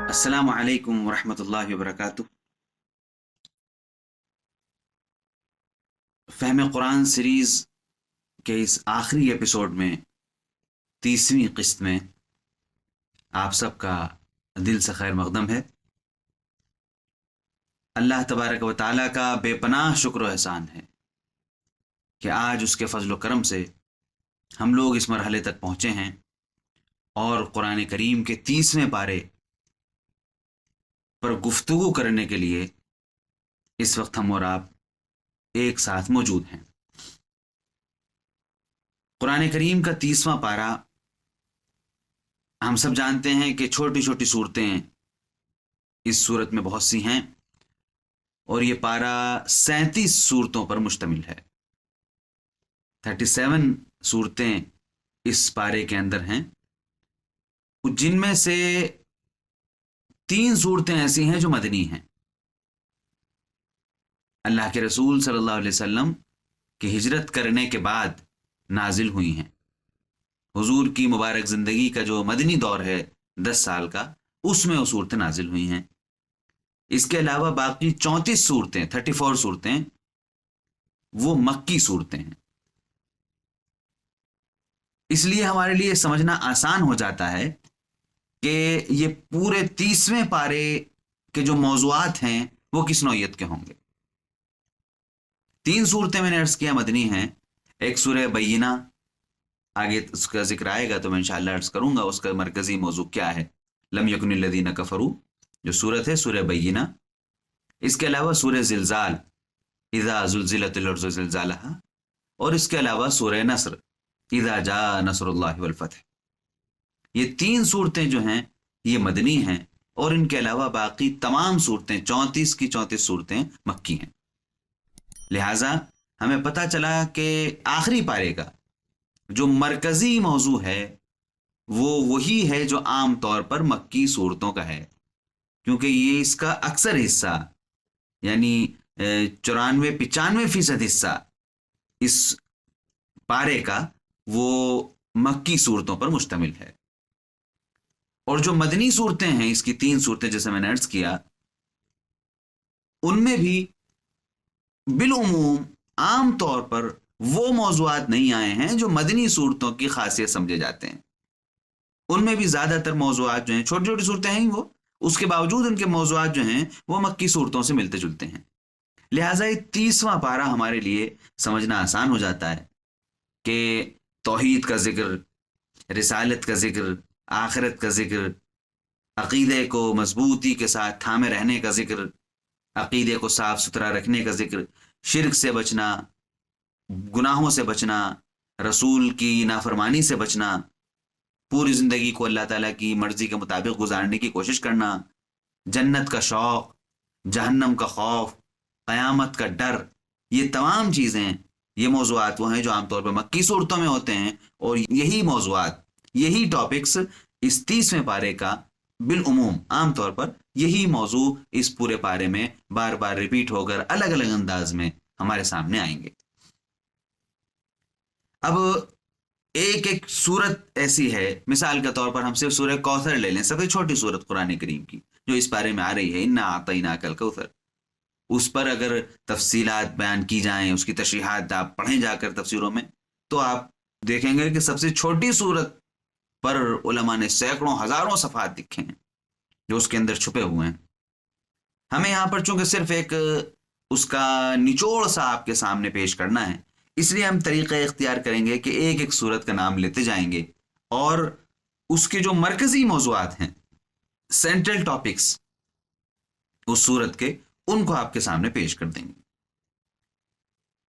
السلام علیکم ورحمۃ اللہ وبرکاتہ۔ فہم قرآن سیریز کے اس آخری ایپیسوڈ میں 30ویں قسط میں آپ سب کا دل سے خیر مقدم ہے۔ اللہ تبارک و تعالیٰ کا بے پناہ شکر و احسان ہے کہ آج اس کے فضل و کرم سے ہم لوگ اس مرحلے تک پہنچے ہیں اور قرآن کریم کے 30ویں پارے پر گفتگو کرنے کے لیے اس وقت ہم اور آپ ایک ساتھ موجود ہیں۔ قرآن کریم کا 30واں پارہ ہم سب جانتے ہیں کہ چھوٹی چھوٹی صورتیں اس صورت میں بہت سی ہیں، اور یہ پارہ 37 صورتوں پر مشتمل ہے۔ 37 صورتیں اس پارے کے اندر ہیں، جن میں سے 3 صورتیں ایسی ہیں جو مدنی ہیں۔ اللہ کے رسول صلی اللہ علیہ وسلم کی ہجرت کرنے کے بعد نازل ہوئی ہیں۔ حضور کی مبارک زندگی کا جو مدنی دور ہے 10 سال کا، اس میں وہ صورتیں نازل ہوئی ہیں۔ اس کے علاوہ باقی 34 صورتیں 34 صورتیں وہ مکی صورتیں ہیں۔ اس لیے ہمارے لیے سمجھنا آسان ہو جاتا ہے کہ یہ پورے 30ویں پارے کے جو موضوعات ہیں وہ کس نوعیت کے ہوں گے۔ 3 صورتیں میں نے عرض کیا مدنی ہیں۔ ایک سورہ بینہ، آگے اس کا ذکر آئے گا تو میں انشاءاللہ عرض کروں گا اس کا مرکزی موضوع کیا ہے۔ لم یکن الذین کفروا جو صورت ہے سورہ بینہ۔ اس کے علاوہ سورہ زلزال، اذا زلزلت الارض زلزالہا، اور اس کے علاوہ سورہ نصر، اذا جاء نصر اللہ والفتح۔ یہ 3 صورتیں جو ہیں یہ مدنی ہیں، اور ان کے علاوہ باقی تمام صورتیں 34 کی 34 صورتیں مکی ہیں۔ لہٰذا ہمیں پتہ چلا کہ آخری پارے کا جو مرکزی موضوع ہے وہ وہی ہے جو عام طور پر مکی صورتوں کا ہے، کیونکہ یہ اس کا اکثر حصہ یعنی 94-95% حصہ اس پارے کا وہ مکی صورتوں پر مشتمل ہے۔ اور جو مدنی صورتیں ہیں، اس کی 3 صورتیں جیسے میں نے عرض کیا، ان میں بھی بالعموم عام طور پر وہ موضوعات نہیں آئے ہیں جو مدنی صورتوں کی خاصیت سمجھے جاتے ہیں۔ ان میں بھی زیادہ تر موضوعات جو ہیں، چھوٹی چھوٹی صورتیں ہیں وہ، اس کے باوجود ان کے موضوعات جو ہیں وہ مکی صورتوں سے ملتے جلتے ہیں۔ لہٰذا یہ 30واں پارہ ہمارے لیے سمجھنا آسان ہو جاتا ہے کہ توحید کا ذکر، رسالت کا ذکر، آخرت کا ذکر، عقیدے کو مضبوطی کے ساتھ تھامے رہنے کا ذکر، عقیدے کو صاف ستھرا رکھنے کا ذکر، شرک سے بچنا، گناہوں سے بچنا، رسول کی نافرمانی سے بچنا، پوری زندگی کو اللہ تعالیٰ کی مرضی کے مطابق گزارنے کی کوشش کرنا، جنت کا شوق، جہنم کا خوف، قیامت کا ڈر، یہ تمام چیزیں، یہ موضوعات وہ ہیں جو عام طور پر مکی صورتوں میں ہوتے ہیں، اور یہی موضوعات، یہی ٹاپکس اس 30ویں پارے کا بالعموم عام طور پر یہی موضوع اس پورے پارے میں بار بار ریپیٹ ہو کر الگ الگ انداز میں ہمارے سامنے آئیں گے۔ اب ایک ایک صورت ایسی ہے، مثال کے طور پر ہم صرف سورہ کوثر لے لیں، سب سے چھوٹی صورت قرآن کریم کی جو اس پارے میں آ رہی ہے، انا اعطیناک الکوثر۔ اس پر اگر تفصیلات بیان کی جائیں، اس کی تشریحات آپ پڑھیں جا کر تفسیروں میں، تو آپ دیکھیں گے کہ سب سے چھوٹی صورت پر علماء نے سینکڑوں ہزاروں صفحات لکھے ہیں جو اس کے اندر چھپے ہوئے ہیں۔ ہمیں یہاں پر چونکہ صرف ایک اس کا نچوڑ سا آپ کے سامنے پیش کرنا ہے، اس لیے ہم طریقہ اختیار کریں گے کہ ایک ایک صورت کا نام لیتے جائیں گے، اور اس کے جو مرکزی موضوعات ہیں، سینٹرل ٹاپکس اس صورت کے، ان کو آپ کے سامنے پیش کر دیں گے۔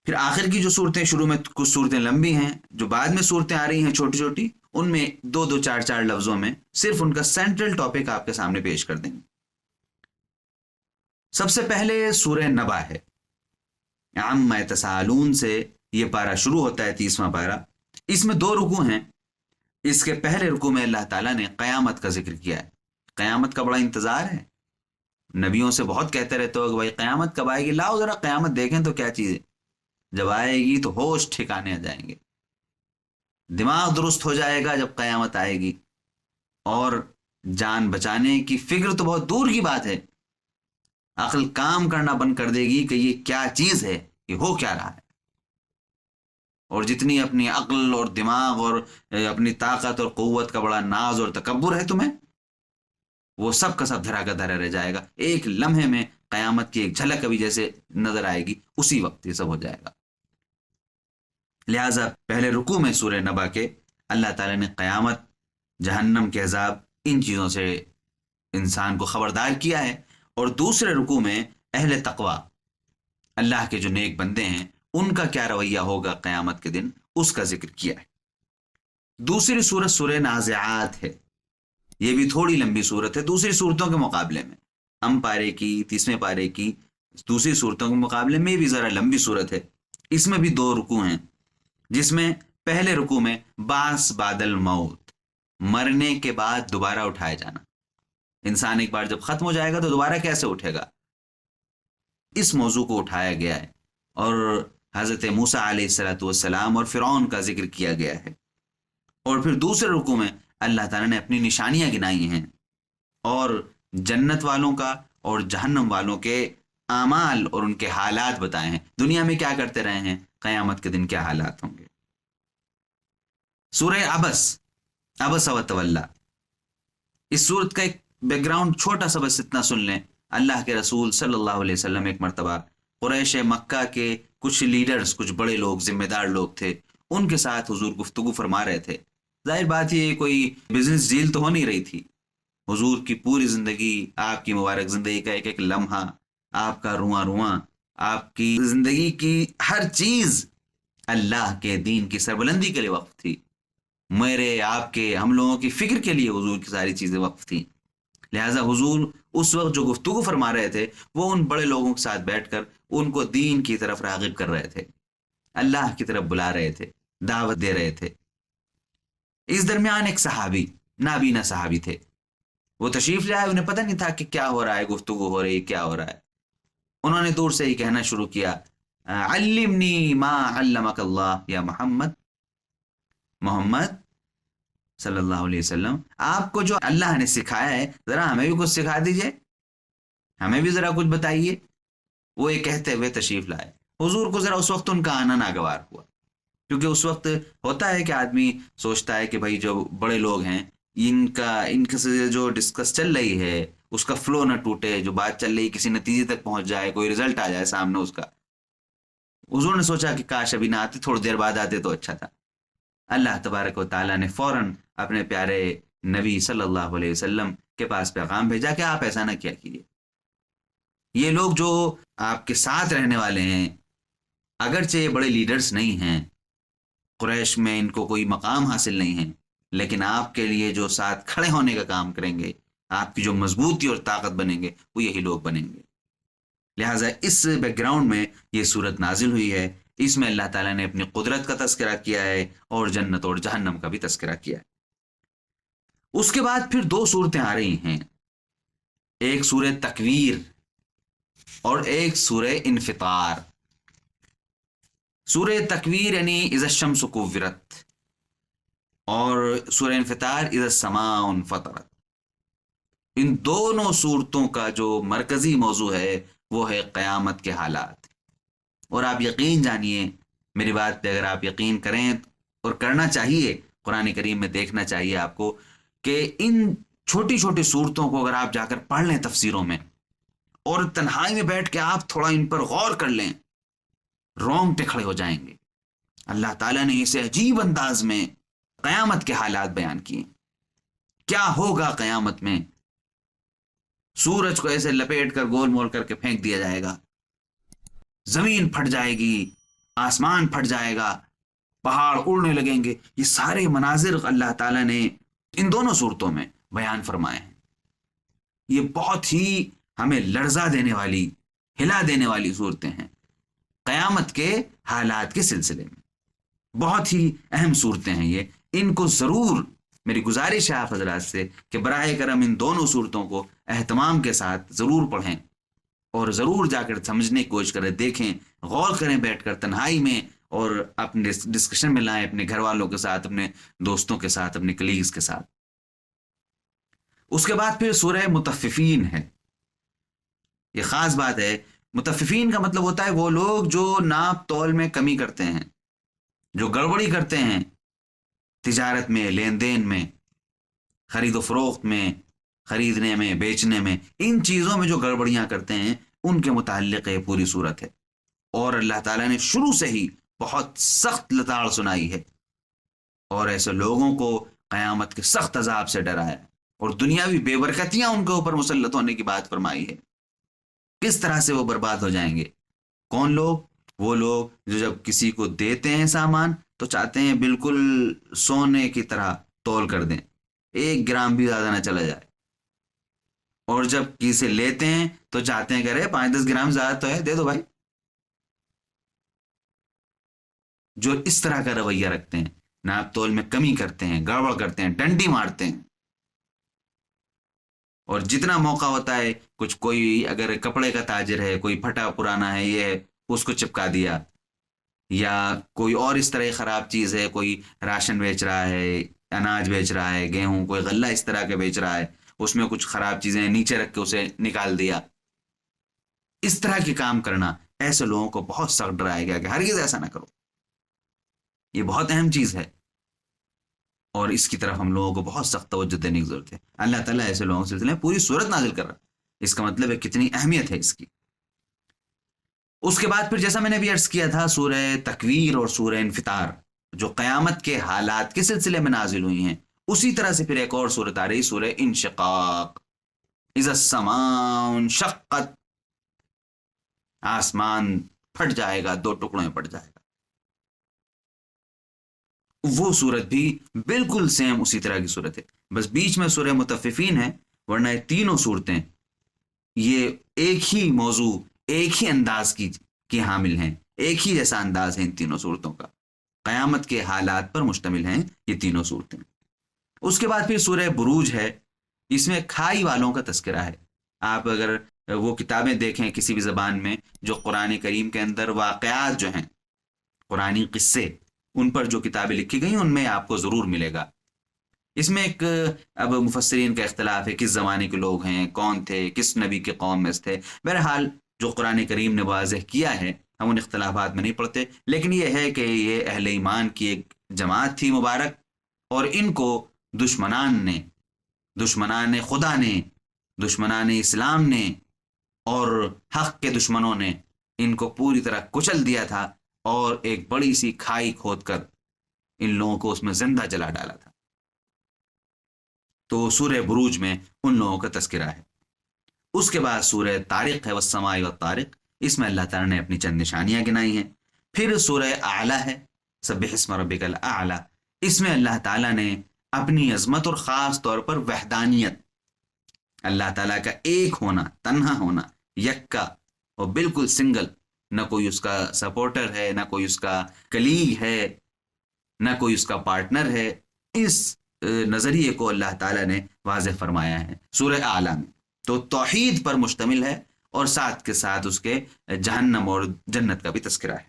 پھر آخر کی جو صورتیں، شروع میں کچھ صورتیں لمبی ہیں، جو بعد میں صورتیں آ رہی ہیں چھوٹی چھوٹی، ان میں 2-2 4-4 لفظوں میں صرف ان کا سینٹرل ٹاپک آپ کے سامنے پیش کر دیں گے۔ سب سے پہلے سورہ نبا ہے۔ عما یتساءلون سے یہ پارہ شروع ہوتا ہے، 30واں پارہ۔ اس میں 2 رکوع ہیں۔ اس کے پہلے رکوع میں اللہ تعالیٰ نے قیامت کا ذکر کیا ہے۔ قیامت کا بڑا انتظار ہے، نبیوں سے بہت کہتے رہتے ہو کہ بھائی قیامت کب آئے گی، لاؤ ذرا قیامت دیکھیں تو کیا چیز ہے۔ جب آئے گی تو ہوش ٹھکانے آ جائیں گے۔ دماغ درست ہو جائے گا جب قیامت آئے گی، اور جان بچانے کی فکر تو بہت دور کی بات ہے، عقل کام کرنا بند کر دے گی کہ یہ کیا چیز ہے، یہ ہو کیا رہا ہے۔ اور جتنی اپنی عقل اور دماغ اور اپنی طاقت اور قوت کا بڑا ناز اور تکبر ہے تمہیں، وہ سب کا سب دھرا کا دھرا رہ جائے گا۔ ایک لمحے میں قیامت کی ایک جھلک ابھی جیسے نظر آئے گی، اسی وقت یہ سب ہو جائے گا۔ لہٰذا پہلے رکوع میں سورہ نبا کے اللہ تعالیٰ نے قیامت، جہنم کے عذاب، ان چیزوں سے انسان کو خبردار کیا ہے، اور دوسرے رکوع میں اہل تقوی، اللہ کے جو نیک بندے ہیں، ان کا کیا رویہ ہوگا قیامت کے دن، اس کا ذکر کیا ہے۔ دوسری صورت سورہ نازعات ہے، یہ بھی تھوڑی لمبی صورت ہے دوسری صورتوں کے مقابلے میں، پارے کی 30ویں پارے کی دوسری صورتوں کے مقابلے میں بھی ذرا لمبی صورت ہے۔ اس میں بھی 2 رکوع ہیں، جس میں پہلے رکوع میں بعث بعد الموت، مرنے کے بعد دوبارہ اٹھائے جانا، انسان ایک بار جب ختم ہو جائے گا تو دوبارہ کیسے اٹھے گا، اس موضوع کو اٹھایا گیا ہے، اور حضرت موسیٰ علیہ السلام اور فرعون کا ذکر کیا گیا ہے۔ اور پھر دوسرے رکوع میں اللہ تعالیٰ نے اپنی نشانیاں گنائی ہیں، اور جنت والوں کا اور جہنم والوں کے اعمال اور ان کے حالات بتائے ہیں، دنیا میں کیا کرتے رہے ہیں، قیامت کے دن کیا حالات ہوں گے۔ سورہ عبس و تولی، اس صورت کا ایک بیک گراؤنڈ چھوٹا سا بس اتنا سن لیں۔ اللہ کے رسول صلی اللہ علیہ وسلم ایک مرتبہ قریش مکہ کے کچھ لیڈرز، کچھ بڑے لوگ، ذمہ دار لوگ تھے، ان کے ساتھ حضور گفتگو فرما رہے تھے۔ ظاہر بات یہ کوئی بزنس ڈیل تو ہو نہیں رہی تھی، حضور کی پوری زندگی، آپ کی مبارک زندگی کا ایک ایک لمحہ، آپ کا رواں رواں، آپ کی زندگی کی ہر چیز اللہ کے دین کی سربلندی کے لیے وقف تھی۔ میرے، آپ کے، ہم لوگوں کی فکر کے لیے حضور کی ساری چیزیں وقف تھیں۔ لہٰذا حضور اس وقت جو گفتگو فرما رہے تھے، وہ ان بڑے لوگوں کے ساتھ بیٹھ کر ان کو دین کی طرف راغب کر رہے تھے، اللہ کی طرف بلا رہے تھے، دعوت دے رہے تھے۔ اس درمیان ایک صحابی، نابینا صحابی تھے، وہ تشریف لے آئے، انہیں پتہ نہیں تھا کہ کیا ہو رہا ہے، گفتگو ہو رہی، کیا ہو رہا ہے۔ انہوں نے دور سے ہی کہنا شروع کیا، علمنی ما علمک اللہ یا محمد صلی اللہ علیہ وسلم، آپ کو جو اللہ نے سکھایا ہے ذرا ہمیں بھی کچھ سکھا دیجئے، ہمیں بھی ذرا کچھ بتائیے۔ وہ یہ کہتے ہوئے تشریف لائے۔ حضور کو ذرا اس وقت ان کا آنا ناگوار ہوا، کیونکہ اس وقت ہوتا ہے کہ آدمی سوچتا ہے کہ بھائی جو بڑے لوگ ہیں، ان سے جو ڈسکس چل رہی ہے اس کا فلو نہ ٹوٹے، جو بات چل رہی کسی نتیجے تک پہنچ جائے، کوئی رزلٹ آ جائے سامنے اس کا۔ حضور نے سوچا کہ کاش ابھی نہ آتے، تھوڑی دیر بعد آتے تو اچھا تھا۔ اللہ تبارک و تعالیٰ نے فوراً اپنے پیارے نبی صلی اللہ علیہ وسلم کے پاس پیغام بھیجا کہ آپ ایسا نہ کیا کیجیے، یہ لوگ جو آپ کے ساتھ رہنے والے ہیں، اگرچہ یہ بڑے لیڈرز نہیں ہیں، قریش میں ان کو کوئی مقام حاصل نہیں ہے، لیکن آپ کے لیے جو ساتھ کھڑے ہونے کا کام کریں گے، آپ کی جو مضبوطی اور طاقت بنیں گے، وہ یہی لوگ بنیں گے۔ لہٰذا اس بیک گراؤنڈ میں یہ صورت نازل ہوئی ہے، اس میں اللہ تعالیٰ نے اپنی قدرت کا تذکرہ کیا ہے اور جنت اور جہنم کا بھی تذکرہ کیا ہے۔ اس کے بعد پھر 2 صورتیں آ رہی ہیں، ایک سورہ تکویر اور ایک سورہ انفطار۔ سورہ تکویر یعنی اذا الشمس کورت، اور سورہ انفطار اذا السماء انفطرت۔ ان دونوں صورتوں کا جو مرکزی موضوع ہے وہ ہے قیامت کے حالات۔ اور آپ یقین جانیے، میری بات پہ اگر آپ یقین کریں، اور کرنا چاہیے، قرآن کریم میں دیکھنا چاہیے آپ کو کہ ان چھوٹی چھوٹی صورتوں کو اگر آپ جا کر پڑھ لیں تفسیروں میں، اور تنہائی میں بیٹھ کے آپ تھوڑا ان پر غور کر لیں، رونگٹے کھڑے ہو جائیں گے۔ اللہ تعالیٰ نے اسے عجیب انداز میں قیامت کے حالات بیان کیے، کیا ہوگا قیامت میں۔ سورج کو ایسے لپیٹ کر گول مول کر کے پھینک دیا جائے گا، زمین پھٹ جائے گی، آسمان پھٹ جائے گا، پہاڑ اڑنے لگیں گے۔ یہ سارے مناظر اللہ تعالیٰ نے ان دونوں صورتوں میں بیان فرمائے ہیں۔ یہ بہت ہی ہمیں لرزا دینے والی، ہلا دینے والی صورتیں ہیں قیامت کے حالات کے سلسلے میں، بہت ہی اہم صورتیں ہیں یہ۔ ان کو ضرور، میری گزارش ہے آپ حضرات سے کہ براہ کرم ان دونوں صورتوں کو اہتمام کے ساتھ ضرور پڑھیں، اور ضرور جا کر سمجھنے کی کوشش کریں، دیکھیں، غور کریں بیٹھ کر تنہائی میں، اور اپنے ڈسکشن میں لائیں اپنے گھر والوں کے ساتھ، اپنے دوستوں کے ساتھ، اپنے کلیگز کے ساتھ۔ اس کے بعد پھر سورہ مطففین ہے۔ یہ خاص بات ہے، مطففین کا مطلب ہوتا ہے وہ لوگ جو ناپ تول میں کمی کرتے ہیں، جو گڑبڑی کرتے ہیں تجارت میں، لین دین میں، خرید و فروخت میں، خریدنے میں، بیچنے میں، ان چیزوں میں جو گڑبڑیاں کرتے ہیں ان کے متعلق یہ پوری صورت ہے۔ اور اللہ تعالیٰ نے شروع سے ہی بہت سخت لتاڑ سنائی ہے، اور ایسے لوگوں کو قیامت کے سخت عذاب سے ڈرایا، اور دنیاوی بے برکتیاں ان کے اوپر مسلط ہونے کی بات فرمائی ہے، کس طرح سے وہ برباد ہو جائیں گے۔ کون لوگ؟ وہ لوگ جو جب کسی کو دیتے ہیں سامان تو چاہتے ہیں بالکل سونے کی طرح تول کر دیں، 1 گرام بھی زیادہ نہ چلا جائے، اور جب کسی لیتے ہیں تو چاہتے ہیں کہ ارے 5-10 گرام زیادہ تو ہے، دے دو بھائی۔ جو اس طرح کا رویہ رکھتے ہیں، ناپ تول میں کمی کرتے ہیں، گڑبڑ کرتے ہیں، ڈنڈی مارتے ہیں، اور جتنا موقع ہوتا ہے کچھ، کوئی اگر کپڑے کا تاجر ہے، کوئی پھٹا پرانا ہے، یہ ہے، اس کو چپکا دیا، یا کوئی اور اس طرح خراب چیز ہے، کوئی راشن بیچ رہا ہے، اناج بیچ رہا ہے، گیہوں، کوئی غلہ اس طرح کے بیچ رہا ہے، اس میں کچھ خراب چیزیں نیچے رکھ کے اسے نکال دیا۔ اس طرح کے کام کرنا، ایسے لوگوں کو بہت سخت ڈرایا گیا کہ ہرگز ایسا نہ کرو، یہ بہت اہم چیز ہے، اور اس کی طرف ہم لوگوں کو بہت سخت توجہ دینے کی ضرورت ہے۔ اللہ تعالیٰ ایسے لوگوں کے سلسلے میں پوری صورت نازل کر رہا ہے، اس کا مطلب ہے کتنی اہمیت ہے اس کی۔ اس کے بعد پھر جیسا میں نے ابھی عرض کیا تھا، سورہ تکویر اور سورہ انفطار جو قیامت کے حالات کے سلسلے میں نازل ہوئی ہیں، اسی طرح سے پھر ایک اور سورت آ رہی، سورہ انشقاق، اذا السماء انشقت، آسمان پھٹ جائے گا، 2 ٹکڑوں میں پٹ جائے گا۔ وہ صورت بھی بالکل سیم اسی طرح کی صورت ہے، بس بیچ میں سورہ مطففین ہے، ورنہ یہ تینوں صورتیں یہ ایک ہی موضوع، ایک ہی انداز کی حامل ہیں، ایک ہی جیسا انداز ہے ان تینوں صورتوں کا، قیامت کے حالات پر مشتمل ہیں یہ تینوں صورتیں۔ اس کے بعد پھر سورہ بروج ہے، اس میں کھائی والوں کا تذکرہ ہے۔ آپ اگر وہ کتابیں دیکھیں کسی بھی زبان میں جو قرآن کریم کے اندر واقعات جو ہیں، قرآنی قصے، ان پر جو کتابیں لکھی گئی ان میں آپ کو ضرور ملے گا۔ اس میں ایک اب مفسرین کا اختلاف ہے، کس زمانے کے لوگ ہیں، کون تھے، کس نبی کے قوم میں تھے۔ بہرحال جو قرآن کریم نے واضح کیا ہے ہم ان اختلافات میں نہیں پڑتے، لیکن یہ ہے کہ یہ اہل ایمان کی ایک جماعت تھی مبارک، اور ان کو دشمنان خدا نے، دشمنان اسلام نے، اور حق کے دشمنوں نے ان کو پوری طرح کچل دیا تھا، اور ایک بڑی سی کھائی کھود کر ان لوگوں کو اس میں زندہ جلا ڈالا تھا۔ تو سورہ بروج میں ان لوگوں کا تذکرہ ہے۔ اس کے بعد سورہ طارق ہے، والسماء والطارق، اس میں اللہ تعالیٰ نے اپنی چند نشانیاں گنائی ہیں۔ پھر سورہ اعلیٰ ہے، سبح اسم ربک الاعلیٰ، اس میں اللہ تعالیٰ نے اپنی عظمت اور خاص طور پر وحدانیت، اللہ تعالیٰ کا ایک ہونا، تنہا ہونا، یکا اور بالکل سنگل، نہ کوئی اس کا سپورٹر ہے، نہ کوئی اس کا کلیگ ہے، نہ کوئی اس کا پارٹنر ہے، اس نظریے کو اللہ تعالیٰ نے واضح فرمایا ہے سورہ اعلیٰ میں۔ تو توحید پر مشتمل ہے، اور ساتھ کے ساتھ اس کے جہنم اور جنت کا بھی تذکرہ ہے۔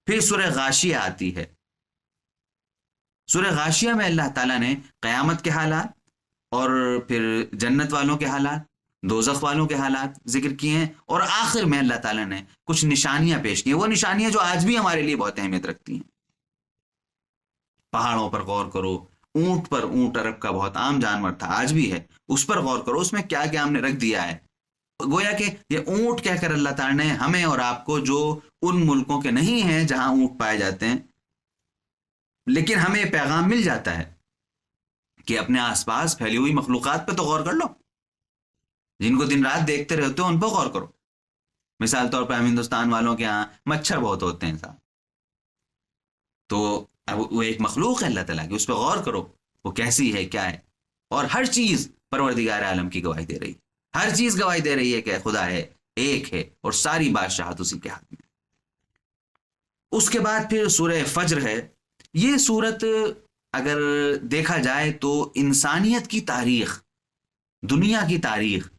پھر سورہ غاشیہ آتی ہے۔ سورہ غاشیہ میں اللہ تعالیٰ نے قیامت کے حالات، اور پھر جنت والوں کے حالات، دوزخ والوں کے حالات ذکر کیے ہیں، اور آخر میں اللہ تعالیٰ نے کچھ نشانیاں پیش کی ہیں، وہ نشانیاں جو آج بھی ہمارے لیے بہت اہمیت رکھتی ہیں۔ پہاڑوں پر غور کرو، اونٹ عرب کا بہت عام جانور تھا، آج بھی ہے، اس پر غور کرو، اس میں کیا کیا ہم نے رکھ دیا ہے۔ گویا کہ یہ اونٹ کہہ کر اللہ تعالیٰ نے ہمیں اور آپ کو، جو ان ملکوں کے نہیں ہیں جہاں اونٹ پائے جاتے ہیں، لیکن ہمیں پیغام مل جاتا ہے کہ اپنے آس پاس پھیلی ہوئی مخلوقات پہ تو غور کر لو، جن کو دن رات دیکھتے رہتے ہو ان پہ غور کرو۔ مثال طور پر ہم ہندوستان والوں کے ہاں مچھر بہت ہوتے ہیں صاحب، تو وہ ایک مخلوق ہے اللہ تعالیٰ کی، اس پہ غور کرو وہ کیسی ہے، کیا ہے، اور ہر چیز پروردگار عالم کی گواہی دے رہی ہے، ہر چیز گواہی دے رہی ہے کہ خدا ہے، ایک ہے، اور ساری بادشاہت اسی کے ہاتھ میں۔ اس کے بعد پھر سورہ فجر ہے۔ یہ سورت اگر دیکھا جائے تو انسانیت کی تاریخ، دنیا کی تاریخ،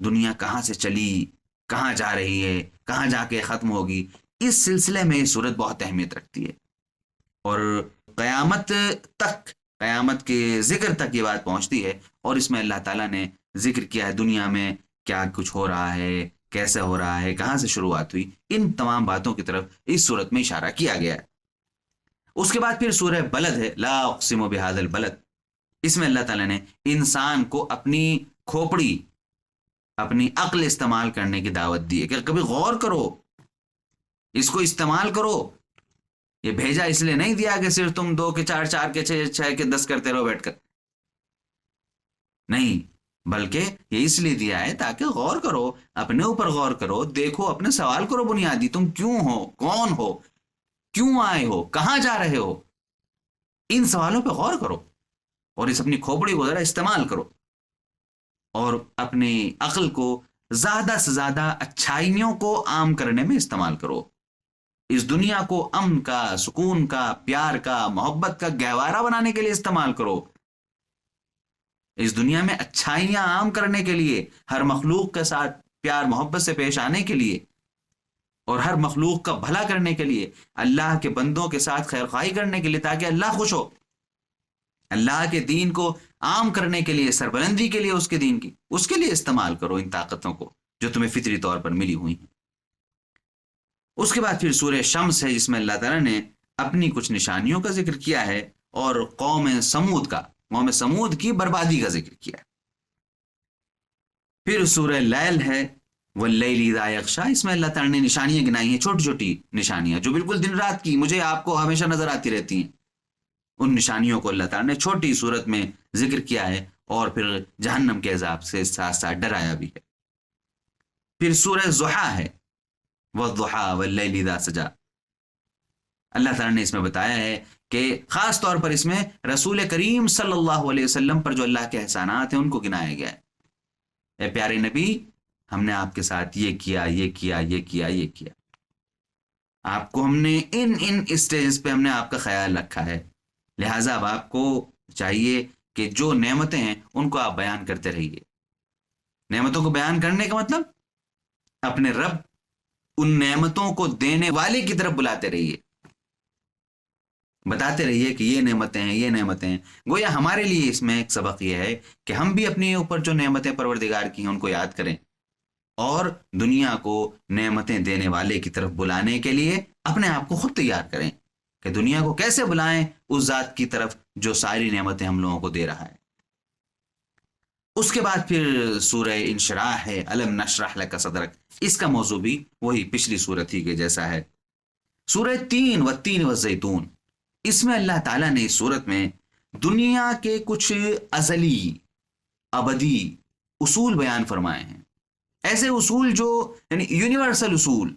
دنیا کہاں سے چلی، کہاں جا رہی ہے، کہاں جا کے ختم ہوگی، اس سلسلے میں یہ صورت بہت اہمیت رکھتی ہے، اور قیامت تک، قیامت کے ذکر تک یہ بات پہنچتی ہے، اور اس میں اللہ تعالیٰ نے ذکر کیا ہے دنیا میں کیا کچھ ہو رہا ہے، کیسے ہو رہا ہے، کہاں سے شروعات ہوئی، ان تمام باتوں کی طرف اس صورت میں اشارہ کیا گیا ہے۔ اس کے بعد پھر سورہ بلد ہے، لا اقسم بہذا البلد۔ اس میں اللہ تعالیٰ نے انسان کو اپنی کھوپڑی، اپنی عقل استعمال کرنے کی دعوت دی ہے کہ کبھی غور کرو، اس کو استعمال کرو۔ یہ بھیجا اس لیے نہیں دیا کہ صرف تم 2 کے 4، 4 کے 6، 6 کے 10 کرتے رہو بیٹھ کر، نہیں، بلکہ یہ اس لیے دیا ہے تاکہ غور کرو، اپنے اوپر غور کرو، دیکھو، اپنے سوال کرو بنیادی، تم کیوں ہو، کون ہو، کیوں آئے ہو، کہاں جا رہے ہو، ان سوالوں پہ غور کرو، اور اس اپنی کھوپڑی کو ذرا استعمال کرو، اور اپنی عقل کو زیادہ سے زیادہ اچھائیوں کو عام کرنے میں استعمال کرو، اس دنیا کو امن کا، سکون کا، پیار کا، محبت کا گہوارہ بنانے کے لیے استعمال کرو، اس دنیا میں اچھائیاں عام کرنے کے لیے، ہر مخلوق کے ساتھ پیار محبت سے پیش آنے کے لیے، اور ہر مخلوق کا بھلا کرنے کے لیے، اللہ کے بندوں کے ساتھ خیر خواہی کرنے کے لیے، تاکہ اللہ خوش ہو، اللہ کے دین کو عام کرنے کے لیے، سربلندی کے لیے اس کے دین کی، اس کے لیے استعمال کرو ان طاقتوں کو جو تمہیں فطری طور پر ملی ہوئی ہیں۔ اس کے بعد پھر سورہ شمس ہے، جس میں اللہ تعالیٰ نے اپنی کچھ نشانیوں کا ذکر کیا ہے، اور قوم سمود کی بربادی کا ذکر کیا ہے۔ پھر سورہ لیل ہے، واللیل اذا یغشی، اس میں اللہ تعالیٰ نے نشانیاں گنائی ہیں، چھوٹی چھوٹی نشانیاں جو بالکل دن رات کی مجھے آپ کو ہمیشہ نظر آتی رہتی ہیں، ان نشانیوں کو اللہ تعالیٰ نے چھوٹی صورت میں ذکر کیا ہے، اور پھر جہنم کے عذاب سے ساتھ ساتھ ڈرایا بھی ہے۔ پھر سورہ ضحیٰ ہے، والضحیٰ واللیل اذا سجی، اللہ تعالیٰ نے اس میں بتایا ہے کہ خاص طور پر اس میں رسول کریم صلی اللہ علیہ وسلم پر جو اللہ کے احسانات ہیں ان کو گنایا گیا ہے۔ اے پیارے نبی، ہم نے آپ کے ساتھ یہ کیا، یہ کیا، یہ کیا، یہ کیا، آپ کو ہم نے ان اسٹیجز پہ ہم نے آپ کا خیال رکھا ہے، لہٰذا اب آپ کو چاہیے کہ جو نعمتیں ہیں ان کو آپ بیان کرتے رہیے۔ نعمتوں کو بیان کرنے کا مطلب اپنے رب ان نعمتوں کو دینے والے کی طرف بلاتے رہیے، بتاتے رہیے کہ یہ نعمتیں ہیں، یہ نعمتیں ہیں۔ گویا ہمارے لیے اس میں ایک سبق یہ ہے کہ ہم بھی اپنے اوپر جو نعمتیں پروردگار کی ہیں ان کو یاد کریں، اور دنیا کو نعمتیں دینے والے کی طرف بلانے کے لیے اپنے آپ کو خود تیار کریں کہ دنیا کو کیسے بلائیں اس ذات کی طرف جو ساری نعمتیں ہم لوگوں کو دے رہا ہے۔ اس کے بعد پھر سورہ انشراح ہے، الم نشرح لک صدرک، اس کا موضوع بھی وہی پچھلی سورت ہی کے جیسا ہے۔ سورہ تین والتین والزیتون، اس میں اللہ تعالیٰ نے اس صورت میں دنیا کے کچھ ازلی، ابدی اصول بیان فرمائے ہیں، ایسے اصول جو یعنی یونیورسل اصول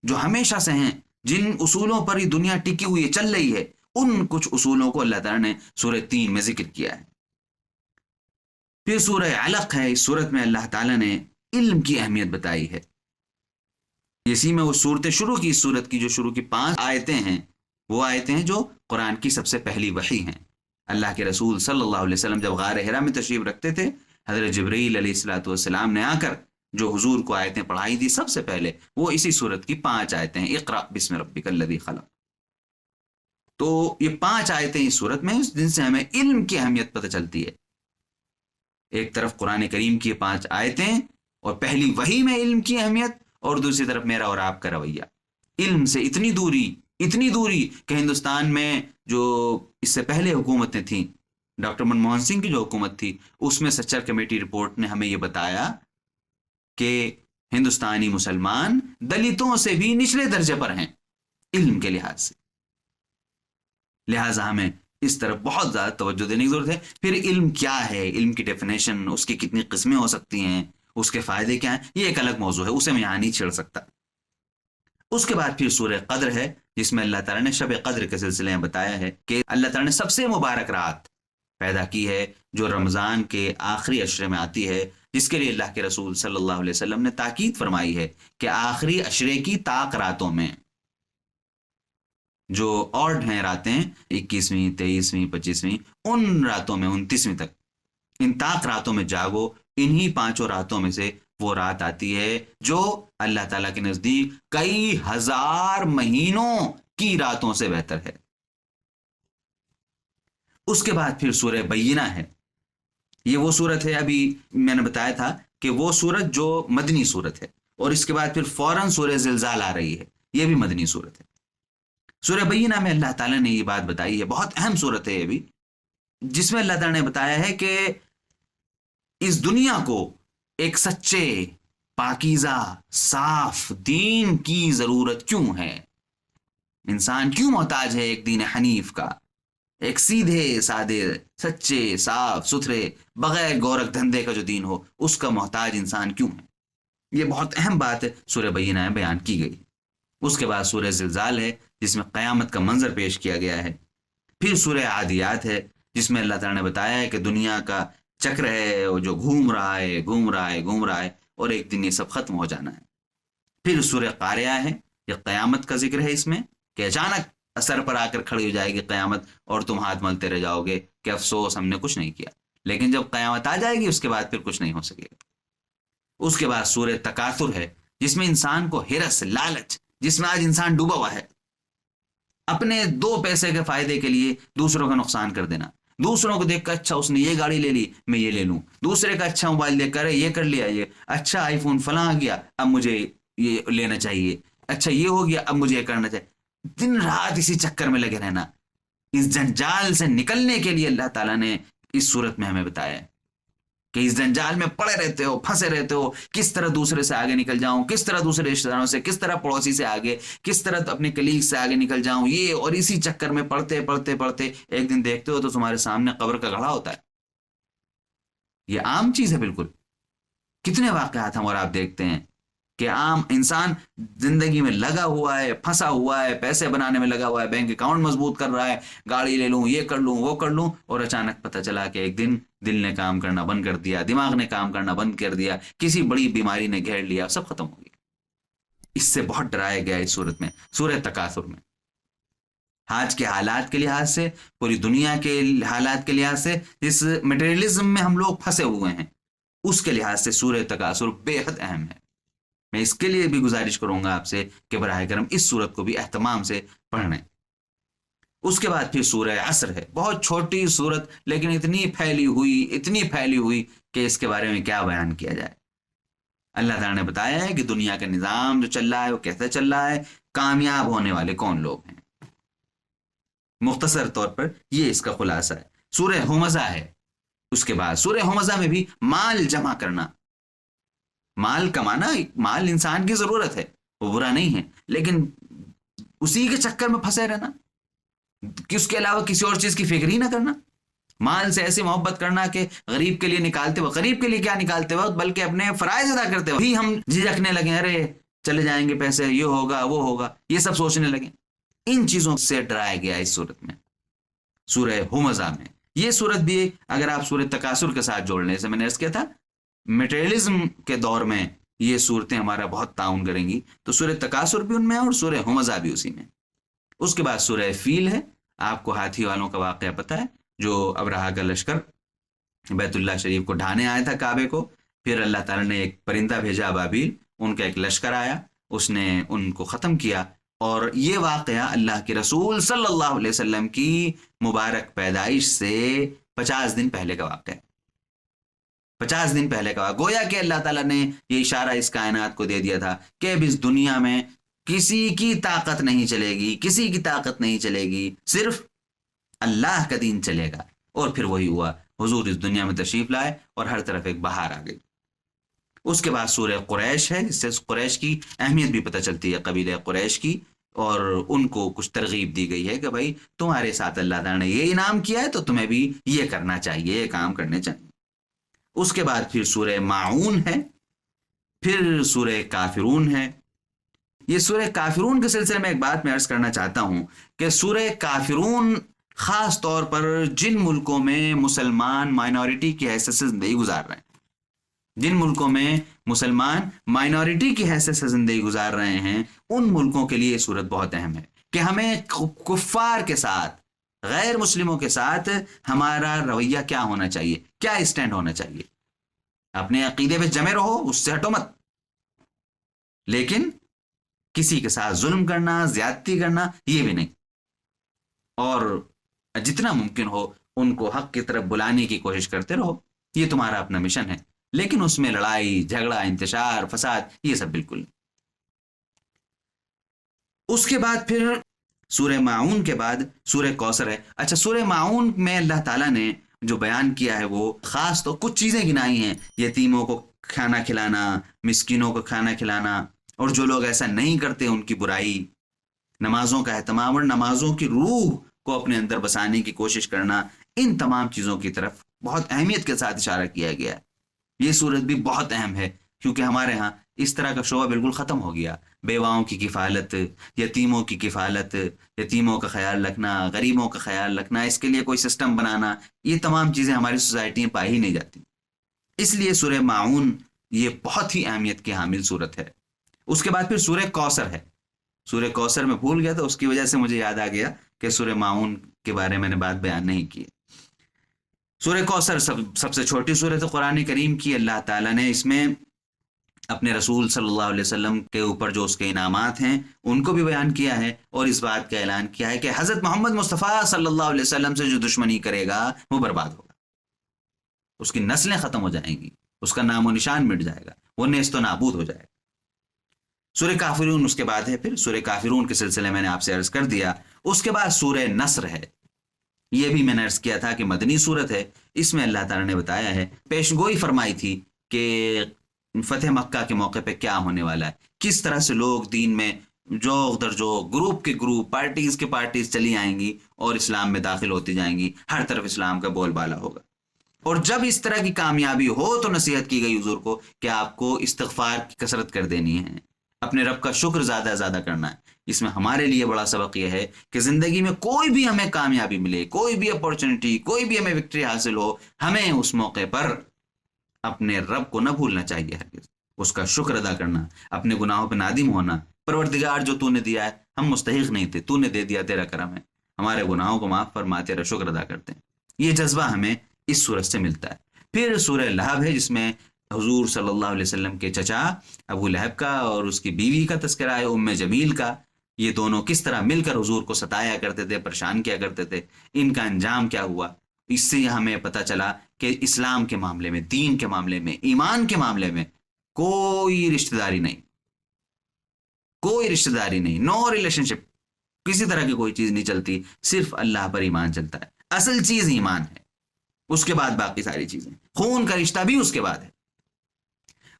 جو ہمیشہ سے ہیں، جن اصولوں پر یہ دنیا ٹکی ہوئی ہے، چل رہی ہے، ان کچھ اصولوں کو اللہ تعالیٰ نے سورہ 3 میں ذکر کیا ہے۔ پھر سورہ علق ہے، اس صورت میں اللہ تعالیٰ نے علم کی اہمیت بتائی ہے۔ اسی میں وہ صورتیں شروع کی، اس صورت کی جو شروع کی 5 آیتیں ہیں، وہ آیتیں ہیں جو قرآن کی سب سے پہلی وحی ہیں۔ اللہ کے رسول صلی اللہ علیہ وسلم جب غار حرا میں تشریف رکھتے تھے، حضرت جبرائیل علیہ السلام نے آ کر جو حضور کو آیتیں پڑھائی تھی، سب سے پہلے وہ اسی صورت کی 5 آیتیں ہیں، اقرأ بسم ربک الذی خلق۔ تو یہ 5 آیتیں اس صورت میں جن سے ہمیں علم کی اہمیت پتہ چلتی ہے۔ ایک طرف قرآن کریم کی 5 آیتیں اور پہلی وحی میں علم کی اہمیت، اور دوسری طرف میرا اور آپ کا رویہ، علم سے اتنی دوری کہ ہندوستان میں جو اس سے پہلے حکومتیں تھیں، ڈاکٹر منموہن سنگھ کی جو حکومت تھی، اس میں سچر کمیٹی رپورٹ نے ہمیں یہ بتایا کہ ہندوستانی مسلمان دلتوں سے بھی نچلے درجے پر ہیں علم کے لحاظ سے، لہٰذا ہمیں اس طرف بہت زیادہ توجہ دینے کی ضرورت ہے۔ پھر علم کیا ہے، علم کی ڈیفینیشن، اس کی کتنی قسمیں ہو سکتی ہیں، اس کے فائدے کیا ہیں، یہ ایک الگ موضوع ہے، اسے میں یہاں نہیں چھیڑ سکتا۔ اس کے بعد پھر سورہ قدر ہے، جس میں اللہ تعالیٰ نے شب قدر کے سلسلے میں بتایا ہے کہ اللہ تعالیٰ نے سب سے مبارک رات پیدا کی ہے جو رمضان کے آخری عشرے میں آتی ہے، جس کے لیے اللہ کے رسول صلی اللہ علیہ وسلم نے تاکید فرمائی ہے کہ آخری عشرے کی طاق راتوں میں، جو آڈ ہیں راتیں، 21ویں، 23ویں، 25ویں، ان راتوں میں 29ویں تک، ان طاق راتوں میں جاگو، انہی 5 راتوں میں سے وہ رات آتی ہے جو اللہ تعالیٰ کے نزدیک کئی ہزار مہینوں کی راتوں سے بہتر ہے۔ اس کے بعد پھر سورہ بینہ ہے۔ یہ وہ صورت ہے، ابھی میں نے بتایا تھا کہ وہ صورت جو مدنی صورت ہے، اور اس کے بعد پھر فوراً سورہ زلزال آ رہی ہے، یہ بھی مدنی صورت ہے۔ سورہ بینہ میں اللہ تعالیٰ نے یہ بات بتائی ہے، بہت اہم صورت ہے یہ بھی، جس میں اللہ تعالیٰ نے بتایا ہے کہ اس دنیا کو ایک سچے، پاکیزہ، صاف دین کی ضرورت کیوں ہے، انسان کیوں محتاج ہے ایک دین حنیف کا، ایک سیدھے سادے، سچے، صاف ستھرے، بغیر گورکھ دھندے کا جو دین ہو، اس کا محتاج انسان کیوں ہے۔ یہ بہت اہم بات ہے سورہ بینہ میں بیان کی گئی۔ اس کے بعد سورہ زلزال ہے، جس میں قیامت کا منظر پیش کیا گیا ہے۔ پھر سورہ عادیات ہے، جس میں اللہ تعالیٰ نے بتایا ہے کہ دنیا کا چکر ہے وہ جو گھوم رہا ہے، گھوم رہا ہے، گھوم رہا ہے، اور ایک دن یہ سب ختم ہو جانا ہے۔ پھر سورہ قاریہ ہے، یہ قیامت کا ذکر ہے اس میں، کہ اچانک اثر پر آ کر کھڑی ہو جائے گی قیامت، اور تم ہاتھ ملتے رہ جاؤ گے کہ افسوس ہم نے کچھ نہیں کیا، لیکن جب قیامت آ جائے گی اس کے بعد پھر کچھ نہیں ہو سکے گا۔ اس کے بعد سورہ تکاثر ہے، جس میں انسان کو ہرس، لالچ، جس میں آج انسان ڈوبا ہوا ہے، اپنے 2 پیسے کے فائدے کے لیے دوسروں کا نقصان کر دینا، دوسروں کو دیکھ کر اچھا اس نے یہ گاڑی لے لی میں یہ لے لوں، دوسرے کا اچھا موبائل دیکھ کر یہ کر لیا، یہ اچھا آئی فون فلاں آ گیا اب مجھے یہ لینا چاہیے، اچھا یہ ہو گیا اب مجھے یہ کرنا چاہیے، دن رات اسی چکر میں لگے رہنا۔ اس جنجال سے نکلنے کے لیے اللہ تعالیٰ نے اس صورت میں ہمیں بتایا ہے کہ اس جنجال میں پڑے رہتے ہو، پھنسے رہتے ہو، کس طرح دوسرے سے آگے نکل جاؤں، کس طرح دوسرے رشتہ داروں سے، کس طرح پڑوسی سے آگے، کس طرح اپنے کلیگ سے آگے نکل جاؤں، یہ اور اسی چکر میں پڑھتے پڑھتے پڑھتے ایک دن دیکھتے ہو تو تمہارے سامنے قبر کا گڑھا ہوتا ہے۔ یہ عام چیز ہے بالکل۔ کتنے واقعات ہم اور آپ دیکھتے ہیں کہ عام انسان زندگی میں لگا ہوا ہے، پھنسا ہوا ہے، پیسے بنانے میں لگا ہوا ہے، بینک اکاؤنٹ مضبوط کر رہا ہے، گاڑی لے لوں، یہ کر لوں، وہ کر لوں، اور اچانک پتہ چلا کہ ایک دن دل نے کام کرنا بند کر دیا، دماغ نے کام کرنا بند کر دیا، کسی بڑی بیماری نے گھیر لیا، سب ختم ہو گیا۔ اس سے بہت ڈرایا گیا اس صورت میں، سورہ تکاثر میں۔ آج کے حالات کے لحاظ سے، پوری دنیا کے حالات کے لحاظ سے، جس میٹیریلزم میں ہم لوگ پھنسے ہوئے ہیں، اس کے لحاظ سے سورہ تکاثر بے حد اہم ہے۔ میں اس کے لیے بھی گزارش کروں گا آپ سے کہ براہ کرم اس صورت کو بھی اہتمام سے پڑھیں۔ اس کے بعد پھر سورہ عصر ہے، بہت چھوٹی صورت لیکن اتنی پھیلی ہوئی کہ اس کے بارے میں کیا بیان کیا جائے۔ اللہ تعالیٰ نے بتایا ہے کہ دنیا کا نظام جو چل رہا ہے وہ کیسے چل رہا ہے، کامیاب ہونے والے کون لوگ ہیں۔ مختصر طور پر یہ اس کا خلاصہ ہے۔ سورہ ہمزہ ہے، اس کے بعد سورہ ہمزہ میں بھی مال جمع کرنا، مال کمانا، مال انسان کی ضرورت ہے، وہ برا نہیں ہے، لیکن اسی کے چکر میں پھنسے رہنا، کہ اس کے علاوہ کسی اور چیز کی فکر ہی نہ کرنا، مال سے ایسی محبت کرنا کہ غریب کے لیے نکالتے وقت، غریب کے لیے کیا نکالتے وقت بلکہ اپنے فرائض ادا کرتے وقت بھی ہم جھجکنے لگیں، ارے چلے جائیں گے پیسے، یہ ہوگا وہ ہوگا، یہ سب سوچنے لگیں۔ ان چیزوں سے ڈرایا گیا اس صورت میں، سورہ ہمزہ میں۔ یہ صورت بھی اگر آپ سورہ تکاثر کے ساتھ جوڑ لیں، جیسے میں نے عرض کیا تھا میٹیریلزم کے دور میں یہ صورتیں ہمارا بہت تعاون کریں گی، تو سورہ تکاثر بھی ان میں اور سورہ ہمزہ بھی اسی میں۔ اس کے بعد سورہ فیل ہے، آپ کو ہاتھی والوں کا واقعہ پتہ ہے، جو ابرہا کا لشکر بیت اللہ شریف کو ڈھانے آیا تھا، کعبے کو، پھر اللہ تعالیٰ نے ایک پرندہ بھیجا ابابیل، ان کا ایک لشکر آیا، اس نے ان کو ختم کیا۔ اور یہ واقعہ اللہ کے رسول صلی اللہ علیہ وسلم کی مبارک پیدائش سے 50 دن پہلے کا واقعہ ہے، 50 دن پہلے کا واقعہ۔ گویا کہ اللہ تعالیٰ نے یہ اشارہ اس کائنات کو دے دیا تھا کہ اب اس دنیا میں کسی کی طاقت نہیں چلے گی، کسی کی طاقت نہیں چلے گی، صرف اللہ کا دین چلے گا۔ اور پھر وہی ہوا، حضور اس دنیا میں تشریف لائے اور ہر طرف ایک بہار آ گئی۔ اس کے بعد سورہ قریش ہے، جس سے قریش کی اہمیت بھی پتہ چلتی ہے، قبیلہ قریش کی، اور ان کو کچھ ترغیب دی گئی ہے کہ بھائی تمہارے ساتھ اللہ تعالیٰ نے یہ انعام کیا ہے تو تمہیں بھی یہ کرنا چاہیے، یہ کام کرنے چاہیے۔ اس کے بعد پھر سورہ ماعون ہے، پھر سورہ کافرون ہے۔ یہ سورہ کافرون کے سلسلے میں ایک بات میں عرض کرنا چاہتا ہوں کہ سورہ کافرون خاص طور پر جن ملکوں میں مسلمان مائنورٹی کی حیثیت سے زندگی گزار رہے ہیں، جن ملکوں میں مسلمان مائنورٹی کی حیثیت سے زندگی گزار رہے ہیں، ان ملکوں کے لیے یہ صورت بہت اہم ہے کہ ہمیں کفار کے ساتھ، غیر مسلموں کے ساتھ ہمارا رویہ کیا ہونا چاہیے، کیا اسٹینڈ ہونا چاہیے۔ اپنے عقیدے پہ جمے رہو، اس سے ہٹو مت، لیکن کسی کے ساتھ ظلم کرنا، زیادتی کرنا، یہ بھی نہیں، اور جتنا ممکن ہو ان کو حق کی طرف بلانے کی کوشش کرتے رہو، یہ تمہارا اپنا مشن ہے، لیکن اس میں لڑائی جھگڑا انتشار فساد یہ سب بالکل نہیں۔ اس کے بعد پھر سورہ معون کے بعد سورہ کوثر ہے۔ اچھا، سورہ معون میں اللہ تعالیٰ نے جو بیان کیا ہے وہ خاص تو کچھ چیزیں گنائی ہیں، یتیموں کو کھانا کھلانا، مسکینوں کو کھانا کھلانا، اور جو لوگ ایسا نہیں کرتے ان کی برائی، نمازوں کا اہتمام اور نمازوں کی روح کو اپنے اندر بسانے کی کوشش کرنا، ان تمام چیزوں کی طرف بہت اہمیت کے ساتھ اشارہ کیا گیا ہے۔ یہ صورت بھی بہت اہم ہے، کیونکہ ہمارے ہاں اس طرح کا شعبہ بالکل ختم ہو گیا۔ بیواؤں کی کفالت، یتیموں کی کفالت، یتیموں کا خیال رکھنا، غریبوں کا خیال رکھنا، اس کے لیے کوئی سسٹم بنانا، یہ تمام چیزیں ہماری سوسائٹی میں پائی ہی نہیں جاتی۔ اس لیے سورہ معون یہ بہت ہی اہمیت کی حامل صورت ہے۔ اس کے بعد پھر سورہ کوثر ہے۔ سورہ کوثر میں بھول گیا، تو اس کی وجہ سے مجھے یاد آ گیا کہ سورہ معون کے بارے میں نے بات بیان نہیں کی۔ سورہ کوثر سب سے چھوٹی سورت قرآن کریم کی۔ اللہ تعالیٰ نے اس میں اپنے رسول صلی اللہ علیہ وسلم کے اوپر جو اس کے انعامات ہیں ان کو بھی بیان کیا ہے، اور اس بات کا اعلان کیا ہے کہ حضرت محمد مصطفیٰ صلی اللہ علیہ وسلم سے جو دشمنی کرے گا وہ برباد ہوگا، اس کی نسلیں ختم ہو جائیں گی، اس کا نام و نشان مٹ جائے گا، وہ نیست و نابود ہو جائے گا۔ سورہ کافرون اس کے بعد ہے۔ پھر سورہ کافرون کے سلسلے میں نے آپ سے عرض کر دیا۔ اس کے بعد سورہ نصر ہے، یہ بھی میں نے عرض کیا تھا کہ مدنی صورت ہے۔ اس میں اللہ تعالیٰ نے بتایا ہے، پیشگوئی فرمائی تھی کہ فتح مکہ کے موقع پہ کیا ہونے والا ہے، کس طرح سے لوگ دین میں جوغ در جوغ، گروپ کے گروپ، پارٹیز کے پارٹیز چلی آئیں گی اور اسلام میں داخل ہوتی جائیں گی، ہر طرف اسلام کا بول بالا ہوگا۔ اور جب اس طرح کی کامیابی ہو تو نصیحت کی گئی حضور کو کہ آپ کو استغفار کی کثرت کر دینی ہے، اپنے رب کا شکر زیادہ زیادہ کرنا ہے۔ اس میں ہمارے لیے بڑا سبق یہ ہے کہ زندگی میں کوئی بھی ہمیں کامیابی ملے، کوئی بھی اپورچنٹی، کوئی بھی ہمیں وکٹری حاصل ہو، ہمیں اس موقع پر اپنے رب کو نہ بھولنا چاہیے، ہرگز اس کا شکر ادا کرنا، اپنے گناہوں پہ نادم ہونا، پروردگار جو تو نے دیا ہے ہم مستحق نہیں تھے، تو نے دے دیا، تیرا کرم ہے، ہمارے گناہوں کو معاف فرما، تیرا شکر ادا کرتے ہیں۔ یہ جذبہ ہمیں اس صورت سے ملتا ہے۔ پھر سورہ لہب ہے، جس میں حضور صلی اللہ علیہ وسلم کے چچا ابو لہب کا اور اس کی بیوی کا تذکرہ ہے، ام جمیل کا۔ یہ دونوں کس طرح مل کر حضور کو ستایا کرتے تھے، پریشان کیا کرتے تھے، ان کا انجام کیا ہوا۔ اس سے ہمیں پتہ چلا کہ اسلام کے معاملے میں، دین کے معاملے میں، ایمان کے معاملے میں کوئی رشتہ داری نہیں، کوئی رشتہ داری نہیں، نو ریلیشن شپ، کسی طرح کی کوئی چیز نہیں چلتی، صرف اللہ پر ایمان چلتا ہے۔ اصل چیز ایمان ہے، اس کے بعد باقی ساری چیزیں، خون کا رشتہ بھی اس کے بعد ہے۔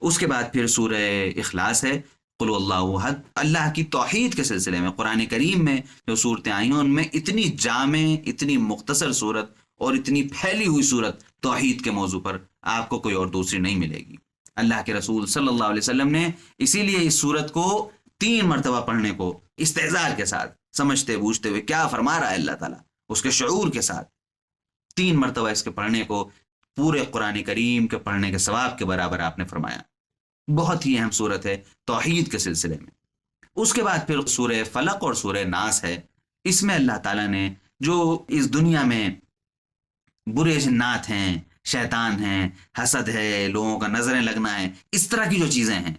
اس کے بعد پھر سورہ اخلاص ہے، قل اللہ احد۔ اللہ کی توحید کے سلسلے میں قرآن کریم میں جو صورتیں آئی ہیں ان میں اتنی جامع، اتنی مختصر صورت اور اتنی پھیلی ہوئی صورت توحید کے موضوع پر آپ کو کوئی اور دوسری نہیں ملے گی۔ اللہ کے رسول صلی اللہ علیہ وسلم نے اسی لیے اس صورت کو 3 مرتبہ پڑھنے کو استحضار کے ساتھ، سمجھتے بوجھتے ہوئے کیا فرما رہا ہے اللہ تعالیٰ، اس کے شعور کے ساتھ 3 مرتبہ اس کے پڑھنے کو پورے قرآن کریم کے پڑھنے کے ثواب کے برابر آپ نے فرمایا۔ بہت ہی اہم صورت ہے توحید کے سلسلے میں۔ اس کے بعد پھر سورہ فلق اور سورہ ناس ہے۔ اس میں اللہ تعالیٰ نے جو اس دنیا میں برے جنات ہیں، شیطان ہیں، حسد ہے، لوگوں کا نظریں لگنا ہے، اس طرح کی جو چیزیں ہیں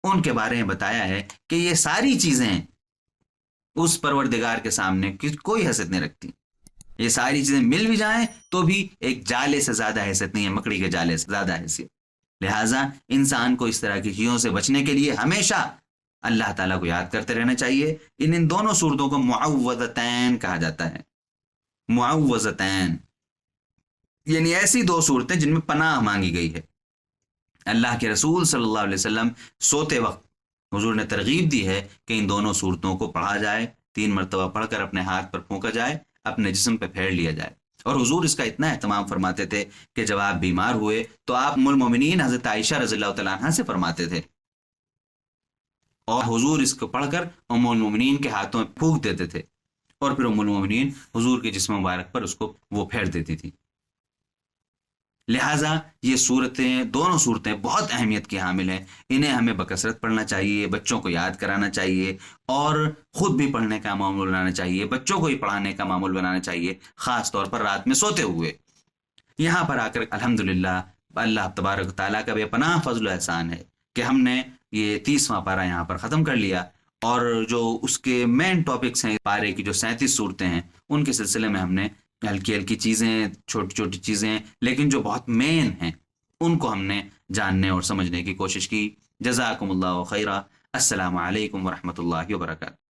ان کے بارے میں بتایا ہے کہ یہ ساری چیزیں اس پروردگار کے سامنے کوئی حیثیت نہیں رکھتی۔ یہ ساری چیزیں مل بھی جائیں تو بھی ایک جالے سے زیادہ حیثیت نہیں ہے، مکڑی کے جالے سے زیادہ حیثیت۔ لہٰذا انسان کو اس طرح کی چیزوں سے بچنے کے لیے ہمیشہ اللہ تعالیٰ کو یاد کرتے رہنا چاہیے۔ ان دونوں صورتوں کو معوذتین کہا جاتا ہے۔ معوذتین یعنی ایسی 2 صورتیں جن میں پناہ مانگی گئی ہے۔ اللہ کے رسول صلی اللہ علیہ وسلم سوتے وقت حضور نے ترغیب دی ہے کہ ان دونوں صورتوں کو پڑھا جائے، 3 مرتبہ پڑھ کر اپنے ہاتھ پر پھونکا جائے، اپنے جسم پہ پھیر لیا جائے۔ اور حضور اس کا اتنا اہتمام فرماتے تھے کہ جب آپ بیمار ہوئے تو آپ ام المومنین حضرت عائشہ رضی اللہ تعالیٰ عنہ سے فرماتے تھے، اور حضور اس کو پڑھ کر ام المومنین کے ہاتھوں میں پھونک دیتے تھے، اور پھر ام المومنین حضور کے جسم مبارک پر اس کو وہ پھیر دیتی تھی۔ لہٰذا یہ صورتیں، دونوں صورتیں بہت اہمیت کی حامل ہیں، انہیں ہمیں بکثرت پڑھنا چاہیے، بچوں کو یاد کرانا چاہیے، اور خود بھی پڑھنے کا معمول بنانا چاہیے، بچوں کو ہی پڑھانے کا معمول بنانا چاہیے، خاص طور پر رات میں سوتے ہوئے۔ یہاں پر آ کر الحمدللہ اللہ تبارک تعالیٰ کا بے پناہ فضل و احسان ہے کہ ہم نے یہ 30واں پارہ یہاں پر ختم کر لیا، اور جو اس کے مین ٹاپکس ہیں پارے کی جو 37 صورتیں ہیں ان کے سلسلے میں ہم نے ہلکی ہلکی چیزیں، چھوٹی چھوٹی چیزیں، لیکن جو بہت مین ہیں ان کو ہم نے جاننے اور سمجھنے کی کوشش کی۔ جزاکم اللہ خیرہ۔ السلام علیکم ورحمۃ اللہ وبرکاتہ۔